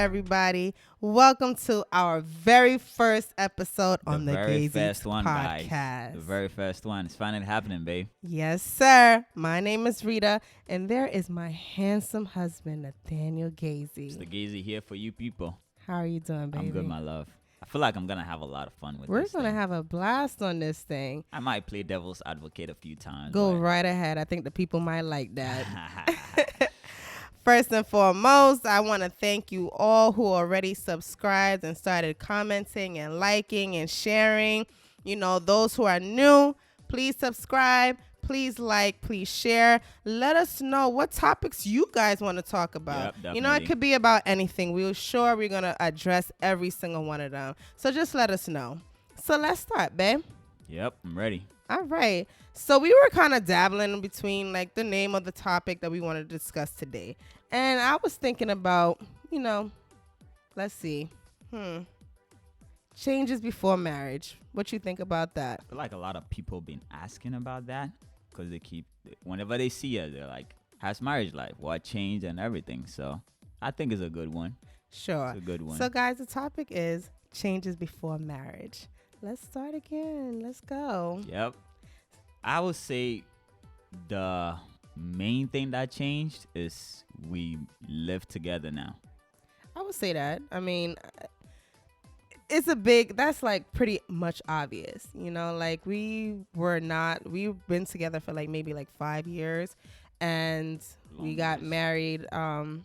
everybody? Welcome to our very first episode on the very Gazy first one, Podcast. guys. The very first one. It's finally happening, babe. Yes, sir. My name is Rita, and there is my handsome husband, Nathaniel Gazy. It's the Gazy here for you people. How are you doing, baby? I'm good, my love. I feel like I'm going to have a lot of fun with We're this going to thing. have a blast on this thing. I might play devil's advocate a few times. Go right ahead. I think the people might like that. First and foremost, I want to thank you all who already subscribed and started commenting and liking and sharing. You know, those who are new, please subscribe, please like, please share. Let us know what topics you guys want to talk about. Yep, you know, it definitely. could be about anything. We're going to address every single one of them. So just let us know. So let's start, babe. Yep, I'm ready. All right. So we were kind of dabbling in between like the name of the topic that we wanted to discuss today. And I was thinking about, let's see. Changes before marriage. What you think about that? I feel like a lot of people been asking about that because whenever they see it, they're like, how's marriage life? What changed and everything? So I think it's a good one. Sure. It's a good one. So guys, the topic is changes before marriage. Let's start again. Let's go. Yep. I would say the main thing that changed is we live together now. I would say that. I mean, that's like pretty much obvious, like we've been together for like maybe like 5 years, and we got married 7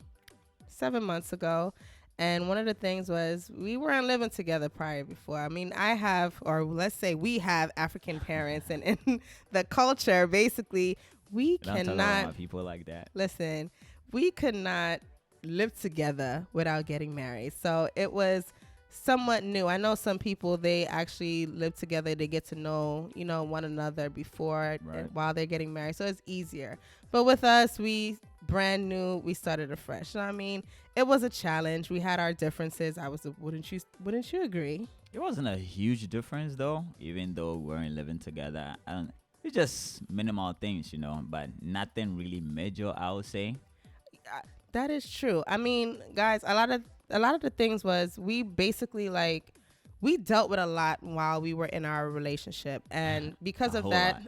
months ago. And one of the things was we weren't living together prior before. I mean, let's say we have African parents, and in the culture, basically, we Don't talk cannot about people like that. listen. We could not live together without getting married. So it was somewhat new. I know some people, they actually live together. They get to know, one another before while they're getting married. So it's easier. But with us, we brand new. We started afresh. So, I mean, it was a challenge. We had our differences. Wouldn't you agree? It wasn't a huge difference though, even though we weren't living together. It's just minimal things, but nothing really major, I would say. That is true. I mean, guys, a lot of the things was we basically we dealt with a lot while we were in our relationship, and because of that,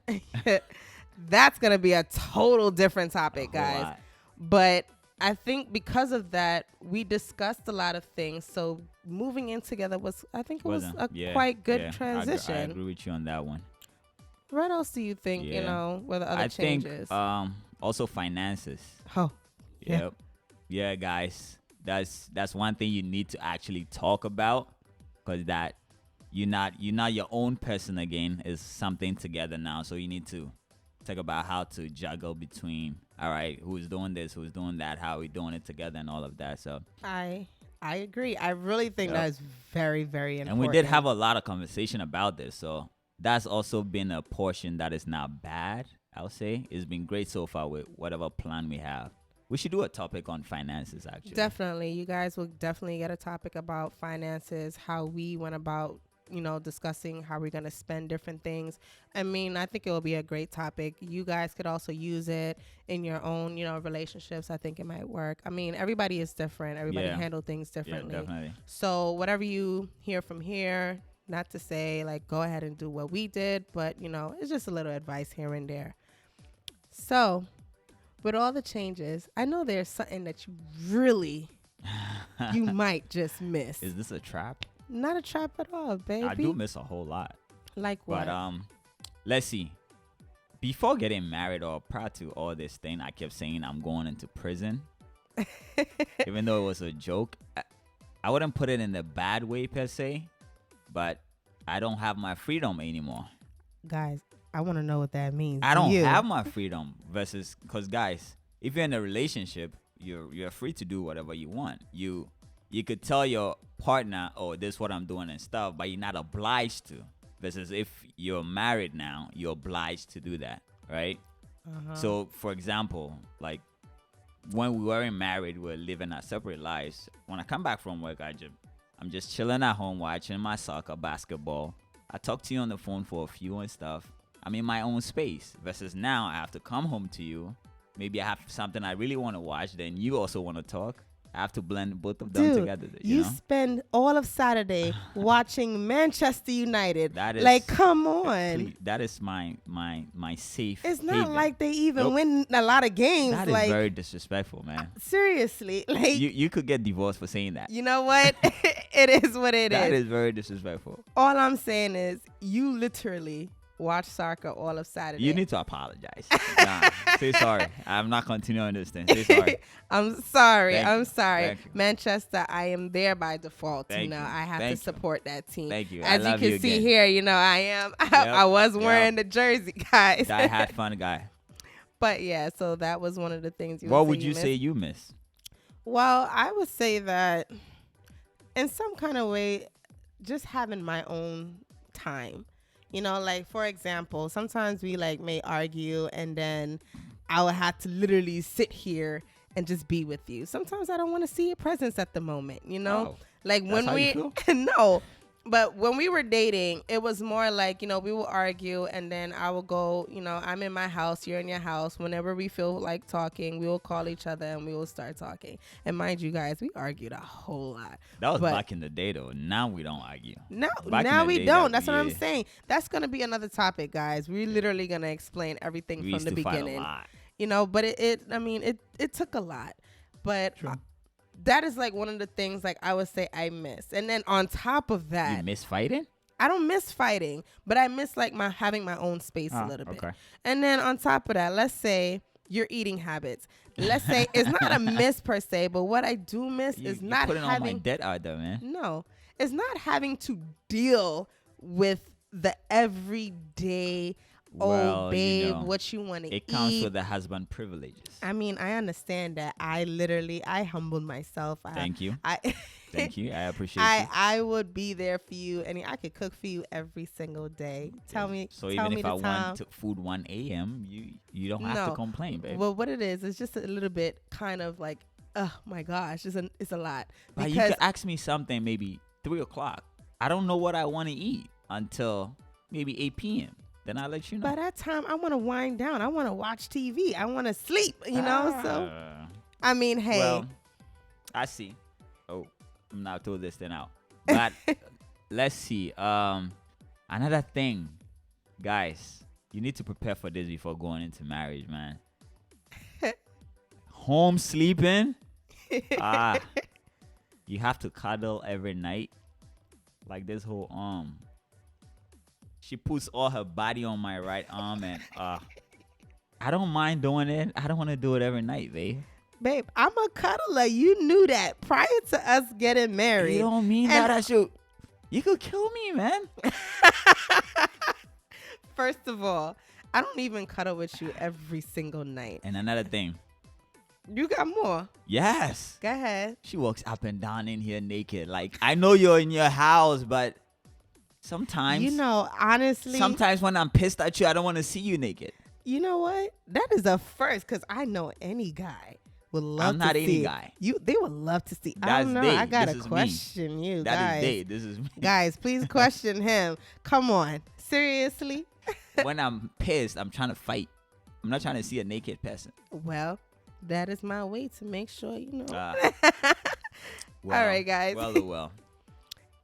that's gonna be a total different topic, guys. Lot. But I think because of that, we discussed a lot of things. So moving in together was quite good transition. I agree with you on that one. What else do you think? Were the other changes? I think also finances. Oh, Yep. Yeah, guys. That's one thing you need to actually talk about, because that you're not your own person again. Is something together now, so you need to talk about how to juggle between, all right, who's doing this, who's doing that, how we doing it together, and all of that. So I agree. I really think that is very, very important. And we did have a lot of conversation about this, so that's also been a portion that is not bad. I'll say it's been great so far with whatever plan we have. We should do a topic on finances, actually. Definitely. You guys will definitely get a topic about finances, how we went about, discussing how we're going to spend different things. I mean, I think it will be a great topic. You guys could also use it in your own, relationships. I think it might work. I mean, everybody is different. Everybody handle things differently. Yeah, definitely. So whatever you hear from here, not to say go ahead and do what we did, but, it's just a little advice here and there. So with all the changes, I know there's something that you might just miss. Is this a trap? Not a trap at all, baby. I do miss a whole lot. Like what? But let's see. Before getting married or prior to all this thing, I kept saying I'm going into prison. Even though it was a joke. I wouldn't put it in a bad way per se, but I don't have my freedom anymore. Guys, I want to know what that means. I don't have my freedom because guys, if you're in a relationship, you're free to do whatever you want. You could tell your partner, oh, this is what I'm doing and stuff, but you're not obliged to. Versus if you're married now, you're obliged to do that, right? So, for example, like when we weren't married, we were living our separate lives. When I come back from work, I'm just chilling at home watching my soccer, basketball. I talk to you on the phone for a few and stuff. I'm in my own space. Versus now, I have to come home to you. Maybe I have something I really want to watch. Then you also want to talk. I have to blend both of them Dude, together. you Know? spend all of Saturday watching Manchester United. That is Like, come on. that is my safe. It's not haven. like they even Nope. win a lot of games. That is like, very disrespectful, man. seriously. Like, You could get divorced for saying that. you know what? It is what it is. That is very disrespectful. All I'm saying is you literally watch soccer all of Saturday. You need to apologize. Nah, say sorry. I'm not continuing this thing. Say sorry. I'm sorry. Thank I'm you. sorry. Thank you. Manchester, I am there by default. Thank you. I have Thank to support that team. Thank you. I As you love can you see again. here, I am. I was wearing the jersey, guys. Die had fun guy. But yeah, so that was one of the things What would you missed. say you miss? Well, I would say that in some kind of way, just having my own time. Like, for example, sometimes we like may argue and then I would have to literally sit here and just be with you. Sometimes I don't want to see your presence at the moment, Oh, like that's when how we you feel? no. But when we were dating, it was more like, we will argue and then I will go, I'm in my house, you're in your house. Whenever we feel like talking, we will call each other and we will start talking. And mind you guys, we argued a whole lot. That was But back in the day, though. Now we don't argue. No, Back in now the we day, don't. that That's what I'm yeah. saying. That's going to be another topic, guys. We're literally going to explain everything We from used the to fight a beginning. lot. But it took a lot. But that is like one of the things like I would say I miss. And then on top of that, You miss fighting? I don't miss fighting, but I miss like having my own space a little bit. Okay. And then on top of that, let's say your eating habits. Let's say it's not a miss per se, but what I do miss is You not putting all my having debt out there, man. no, it's not having to deal with the everyday, Well, oh babe, know, what you want to eat. It comes with the husband privileges. I mean, I understand that. I humbled myself. Thank you. Thank you. I appreciate you. I would be there for you, and I could cook for you every single day. Tell me. So tell even me if the I time. want food 1 a.m., you don't have to complain, babe. Well, what it is just a little bit kind of like, oh my gosh, it's a lot. But you could ask me something maybe 3 o'clock. I don't know what I want to eat until maybe 8 p.m. Then I'll let you know. By that time, I want to wind down. I want to watch TV. I want to sleep, So, I mean, hey. Well, I see. Oh, I'm not throw this thing out. But let's see. Another thing, guys, you need to prepare for this before going into marriage, man. Home sleeping. You have to cuddle every night. Like this whole arm. She puts all her body on my right arm and I don't mind doing it. I don't want to do it every night, babe. Babe, I'm a cuddler. You knew that prior to us getting married. You don't mean that I should. You could kill me, man. First of all, I don't even cuddle with you every single night. And another thing. You got more. Yes. Go ahead. She walks up and down in here naked. Like, I know you're in your house, but sometimes. Honestly. Sometimes when I'm pissed at you, I don't want to see you naked. You know what? That is a first because I know any guy would love I'm not to any see guy. They would love to see. I That's don't know. they. I gotta This is me. question you That guys. is they. This is me. Guys, please question him. Come on. Seriously? When I'm pissed, I'm trying to fight. I'm not trying to see a naked person. Well, that is my way to make sure you know. Well, All right, guys. Well.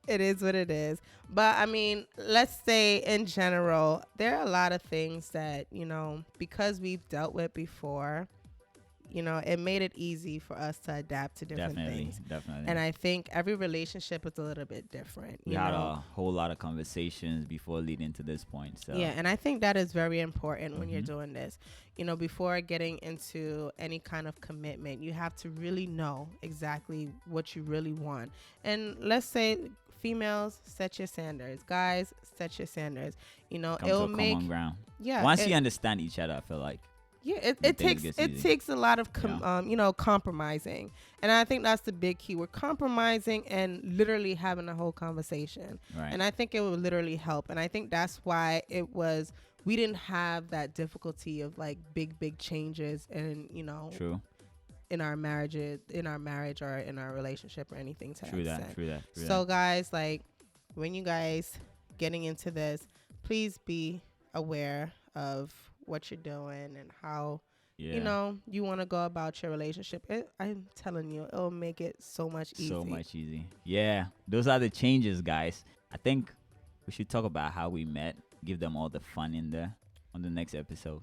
It is what it is. But I mean, let's say in general, there are a lot of things that, because we've dealt with before, it made it easy for us to adapt to different things. Definitely. And I think every relationship is a little bit different. We had a whole lot of conversations before leading to this point. So yeah, and I think that is very important when you're doing this. Before getting into any kind of commitment, you have to really know exactly what you really want. And let's say females, set your standards. Guys, set your standards. Come to it'll a make common ground. Yeah. Once you understand each other, I feel like. Yeah, it takes a lot of compromising, and I think that's the big key. We're compromising and literally having a whole conversation, Right. and I think it would literally help. And I think that's why we didn't have that difficulty of like big changes, and True. in our marriage or in our relationship or anything to True that that. extent. True that. True So guys, like when you guys getting into this, please be aware of what you're doing and how you Yeah. know, you want to go about your relationship, I'm telling you, it'll make it so much easier. So much easy. Yeah. Those are the changes, guys. I think we should talk about how we met. Give them all the fun in there on the next episode.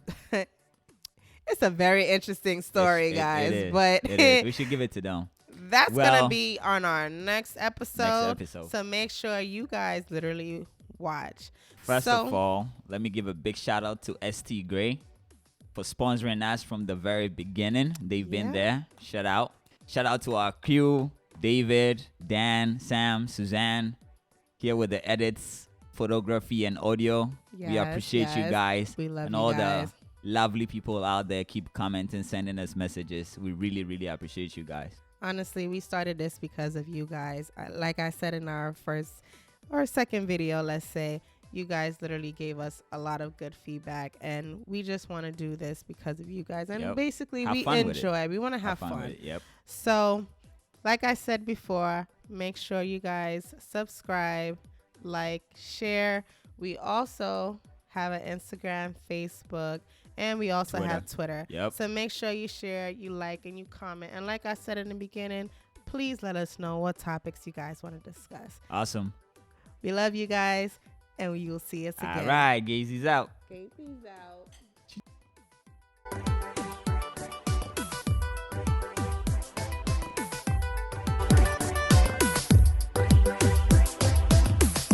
It's a very interesting story, guys, it is. but It is. We should give it to them. that's Well, gonna be on our next episode. episode. So make sure you guys literally watch. First So- of all, let me give a big shout out to ST Gray for sponsoring us from the very beginning. They've been Yeah. there. Shout out. Shout out to our crew, David, Dan, Sam, Suzanne, here with the edits, photography, and audio. We Yes, appreciate you yes. guys. We love and you all guys. the lovely people out there keep commenting, sending us messages. We really, really appreciate you guys. Honestly, we started this because of you guys. Like I said in our first or second video, let's say, you guys literally gave us a lot of good feedback, and we just want to do this because of you guys. And Yep. basically, Have we fun with it. enjoy. We want to have with fun. it. Yep. So, like I said before, make sure you guys subscribe, like, share. We also have an Instagram, Facebook, and we also Twitter. have Twitter. Yep. So make sure you share, you like, and you comment. And like I said in the beginning, please let us know what topics you guys want to discuss. Awesome. We love you guys, and we will see us again. All right, Gazy's out.